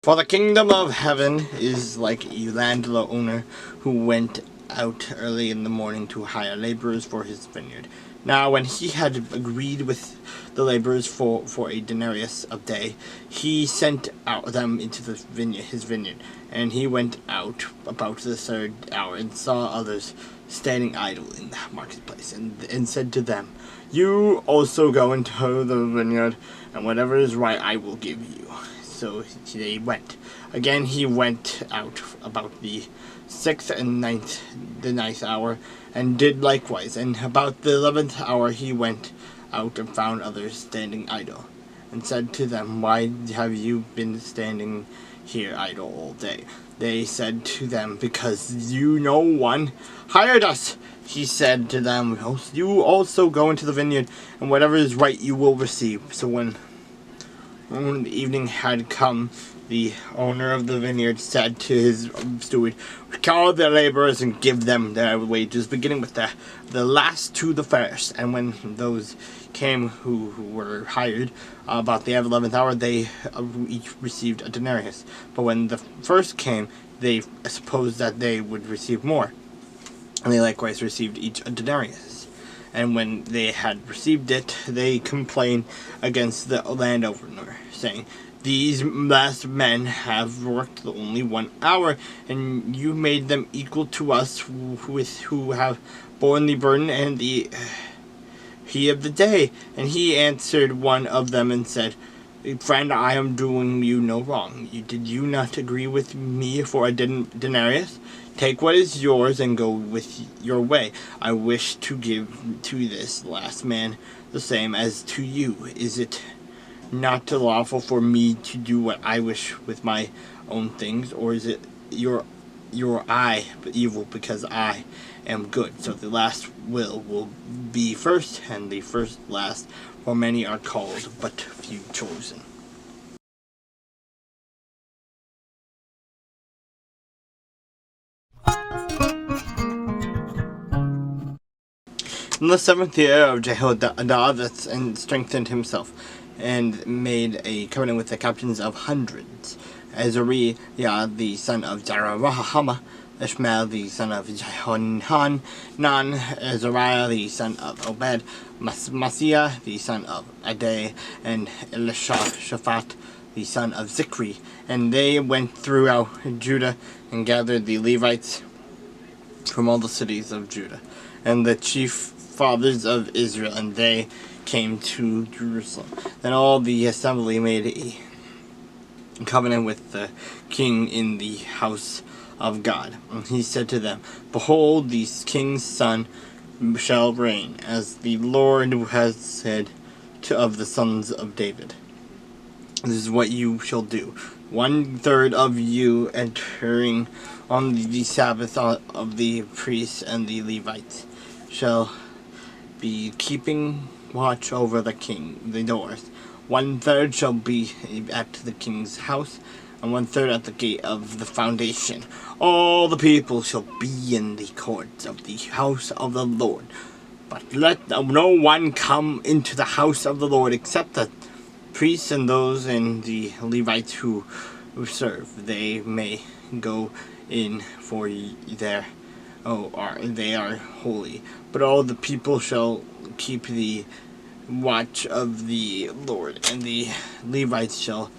For the kingdom of heaven is like a landowner who went out early in the morning to hire laborers for his vineyard. Now when he had agreed with the laborers for a denarius a day, he sent out them into his vineyard. And he went out about the third hour, and saw others standing idle in the marketplace, and said to them, "You also go into the vineyard, and whatever is right I will give you." So they went. Again he went out about the ninth hour, and did likewise. And about the 11th hour he went out and found others standing idle, and said to them, "Why have you been standing here idle all day?" They said to them, "Because no one hired us." He said to them, "You also go into the vineyard, and whatever is right you will receive." So when the evening had come, the owner of the vineyard said to his steward, "Call the laborers and give them their wages, beginning with the last to the first." And when those came who were hired about the 11th hour, they each received a denarius. But when the first came, they supposed that they would receive more, and they likewise received each a denarius. And when they had received it, they complained against the landowner, saying, "These last men have worked only 1 hour, and you made them equal to us who have borne the burden and the heat of the day." And he answered one of them and said, "Friend, I am doing you no wrong. Did you not agree with me for a denarius? Take what is yours and go with your way. I wish to give to this last man the same as to you. Is it not lawful for me to do what I wish with my own things, or is it your eye evil because I am good?" So the last will be first, and the first last. For many are called, but few chosen. In the 7th year of Jehoiada, and strengthened himself, and made a covenant with the captains of hundreds: Azariah the son of Zarahama, Ishmael the son of Jehohanan, Azariah the son of Obed, Masiah the son of Adai, and Elishaphat the son of Zikri. And they went throughout Judah, and gathered the Levites from all the cities of Judah, and the chief fathers of Israel, and they came to Jerusalem. Then all the assembly made a covenant with the king in the house of God. And he said to them, "Behold, the king's son shall reign, as the Lord has said of the sons of David. This is what you shall do. 1/3 of you entering on the Sabbath of the priests and the Levites shall be keeping watch over the doors. 1/3 shall be at the king's house, and 1/3 at the gate of the foundation. All the people shall be in the courts of the house of the Lord. But let no one come into the house of the Lord except the priests and those in the Levites who serve. They may go in, for they are holy. But all the people shall keep the watch of the Lord, and the Levites shall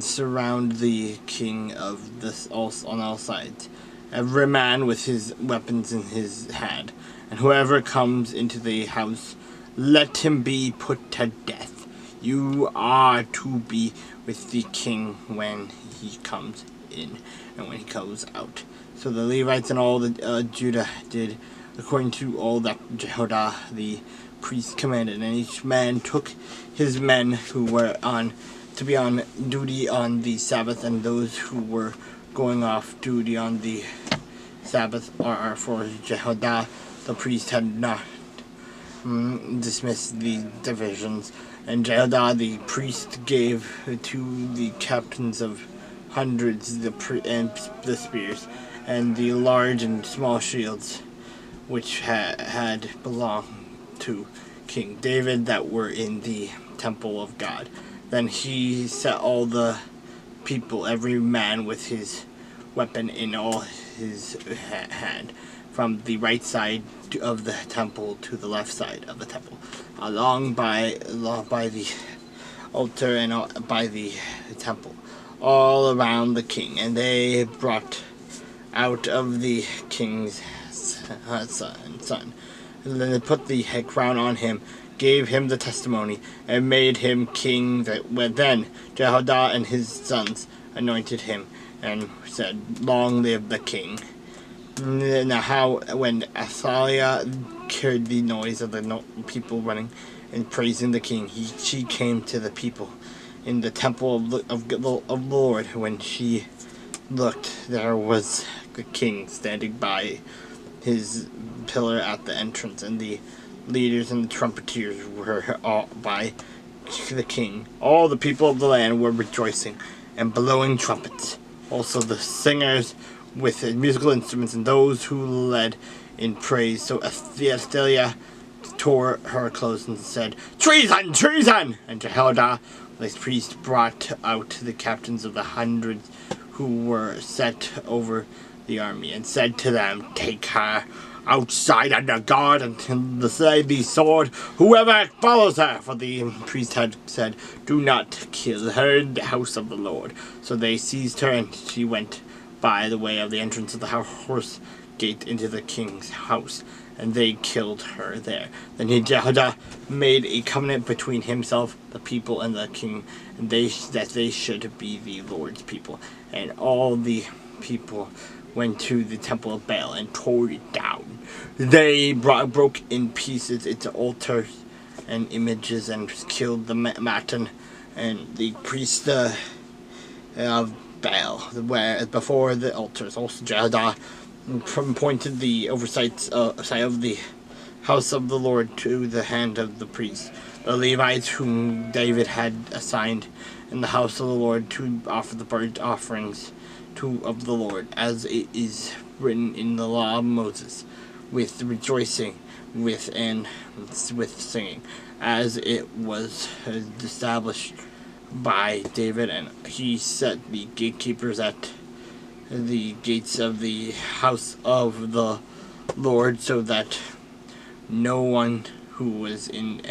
surround the king of this on all sides, every man with his weapons in his hand. And whoever comes into the house, let him be put to death. You are to be with the king when he comes in and when he goes out." So the Levites and all the Judah did according to all that Jehoiada the priest commanded. And each man took his men who were to be on duty on the Sabbath, and those who were going off duty on the Sabbath, or for Jehoiada the priest had not dismissed the divisions. And Jehoiada the priest gave to the captains of hundreds the spears, and the large and small shields, which had belonged to King David, that were in the temple of God. Then he set all the people, every man with his weapon in all his hand, from the right side of the temple to the left side of the temple, along by the altar and by the temple, all around the king. And they brought out of the king's son. And then they put the crown on him, gave him the testimony, and made him king. Then Jehoiada and his sons anointed him, and said, "Long live the king." Now, when Athaliah heard the noise of the people running and praising the king, she came to the people in the temple of the Lord. When she looked, there was the king standing by his pillar at the entrance, and the leaders and the trumpeters were all by the king. All the people of the land were rejoicing and blowing trumpets. Also the singers with musical instruments and those who led in praise. So Athaliah tore her clothes and said, "Treason! Treason!" And Jehoiada, the priest, brought out the captains of the hundreds who were set over the army, and said to them, "Take her outside under guard until the sword, whoever follows her." For the priest had said, "Do not kill her in the house of the Lord." So they seized her, and she went by the way of the entrance of the horse gate into the king's house, and they killed her there. Then Jehoiada made a covenant between himself, the people, and the king, and that they should be the Lord's people. And all the people went to the temple of Baal and tore it down. They broke in pieces its altars and images, and killed the Matan and the priest of Baal before the altars. Also Jehoiada appointed the oversight of the house of the Lord to the hand of the priests, the Levites whom David had assigned in the house of the Lord, to offer the burnt offerings of the Lord, as it is written in the law of Moses, with rejoicing, with singing, as it was established by David. And he set the gatekeepers at the gates of the house of the Lord, so that no one who was in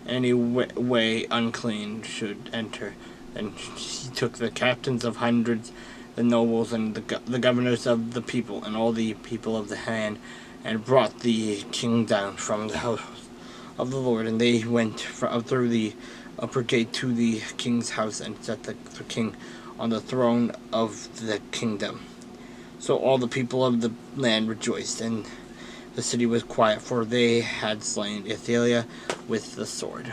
any way unclean should enter. And he took the captains of hundreds, the nobles, and the governors of the people, and all the people of the land, and brought the king down from the house of the Lord. And they went through the upper gate to the king's house, and set the king on the throne of the kingdom. So all the people of the land rejoiced, and the city was quiet, for they had slain Athaliah with the sword.